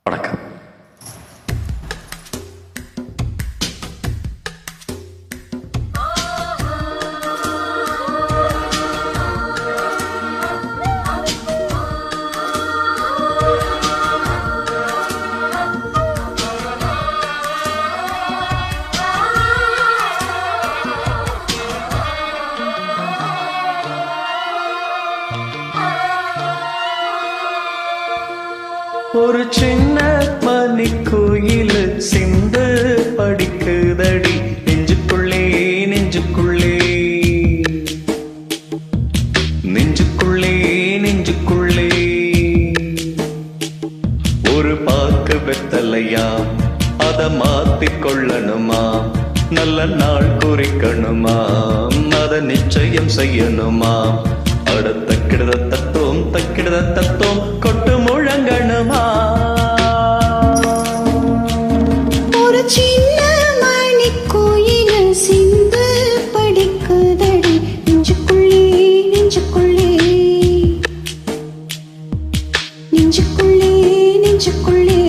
வணக்கம். ஒரு சின்ன மணிக்குயில் சிந்து படிக்குதடி நெஞ்சுக்குள்ளே நெஞ்சுக்குள்ளே நெஞ்சுக்குள்ளே நெஞ்சுக்குள்ளே ஒரு பாக்கு வெத்தலையா அத மாத்திக் கொள்ளணுமா, நல்ல நாள் குறிக்கணுமா, அத நிச்சயம் செய்யணுமா, அடுத்த கிடத தத்தோம் தக்கிடத தத்தோம் கொட்டு முழங்கணுமா. ஒரு சின்ன மணிக்குயில் சிந்து படிக்குதடி நெஞ்சுக்குள்ளே நெஞ்சுக்குள்ளே நெஞ்சுக்குள்ளே நெஞ்சுக்குள்ளே.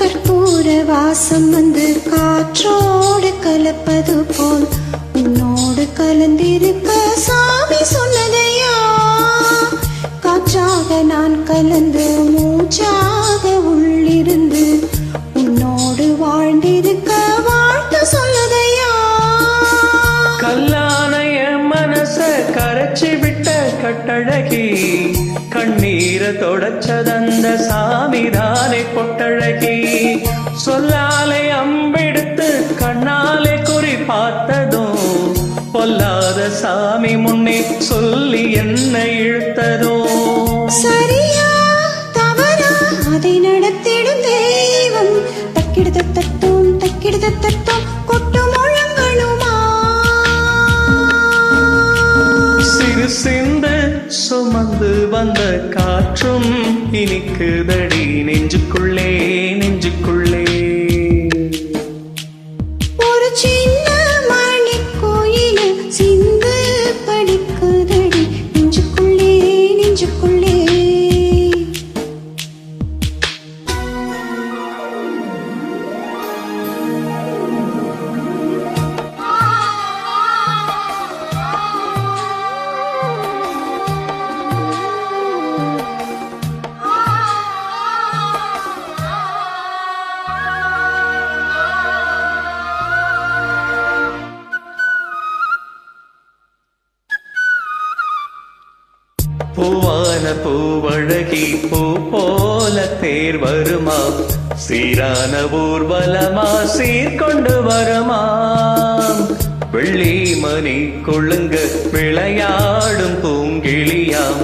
கற்பூர வாசம் வந்து காற்றோடு கலப்பது போல் உன்னோடு கலந்திருக்க சாமி சொன்னதையா, காற்றாக நான் கலந்து மூச்சாக உள்ளிருந்து உன்னோடு வாழ்ந்திருக்க வாழ்த்து சொல்லதையா. கல்லான என் மனச கரைச்சி விட்ட கட்டழகி, கண்ணீரை தொடச்சதந்த சாமிதானே பொட்டழகி, சொல்லாலே அம்பெடுத்து கண்ணாலே குறி பார்த்ததும் பொல்லாத சாமி முன்னே சொல்லி என்ன இழுத்ததும். சரியா தவறா அதை நடத்திடும் தெய்வம், தக்கிடுத தத்தும் தக்கிடுத தத்தும் கொட்டு முழங்கணுமா. சிறு சிந்து சுமந்து வந்த காற்றும் இனிக்குதடி நெஞ்சுக்குள்ளே நெஞ்சுக்குள்ளே. ஒரு சின்ன மணிக்குயில் சிந்து படிக்குதடி நெஞ்சுக்குள்ளே நெஞ்சுக்குள்ளே. பூவான பூவழகி பூ போல தேர் வருமா, சீரான ஊர்வலமா சீர்கொண்டு வருமா, வெள்ளி மணி கொழுங்க விளையாடும் பூங்கிளியாம்,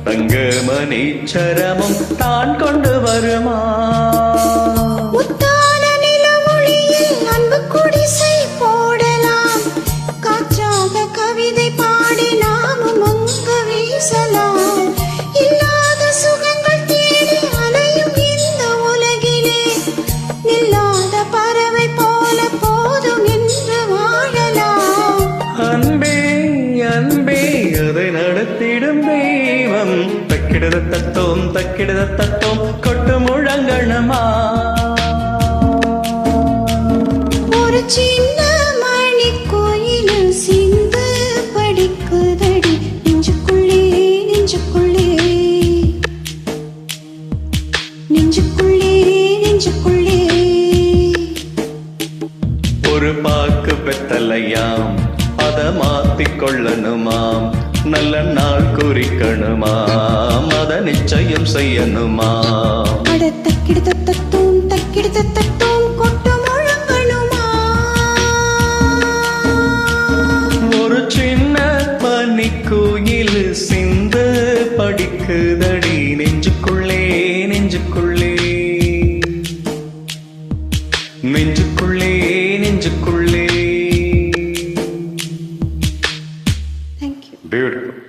தங்க மணி சரமும் தான் கொண்டு வருமா. முத்தான நிலவொளியில் அன்பு குடிசை போடலாம், காற்றாக கவிதை பாடி நாமும் அங்கு வீசலாம், இல்லாத சுகங்கள் தேடி அலையும் இந்த உலகிலே, நில்லாத பறவை போல போதும் என்று வாழலாம். அன்பே அன்பே அதை நடத்திடும் தெய்வம், தக்கிடத தத்தோம் தக்கிடத தத்தோம் கொட்டு முழங்கணுமா. ஒரு சின்ன மணிக்குயில் சிந்து படிக்குதடி நெஞ்சுக்குள்ளே நெஞ்சுக்குள்ளே நெஞ்சுக்குள்ளே நெஞ்சுக்குள்ளே. ஒரு பாக்கு வெத்தலையாம் அத மாத்திக் கொள்ளணுமாம், நல்ல நாள் குறிக்கணுமாம், அத நிச்சயம் செய்யணுமா. அட தக்கிடுத தத்தும் தக்கிடுத தத்தும் கொட்டு முழங்கணுமா. ஒரு சின்ன மணிக்குயில் சிந்து படிக்குதடி நெஞ்சுக்குள்ளே நெஞ்சுக்குள்ளே. நெஞ்சுக்குள்ளே நெஞ்சுக்குள்ளே தேங்க்யூ. பியூட்டிஃபுல்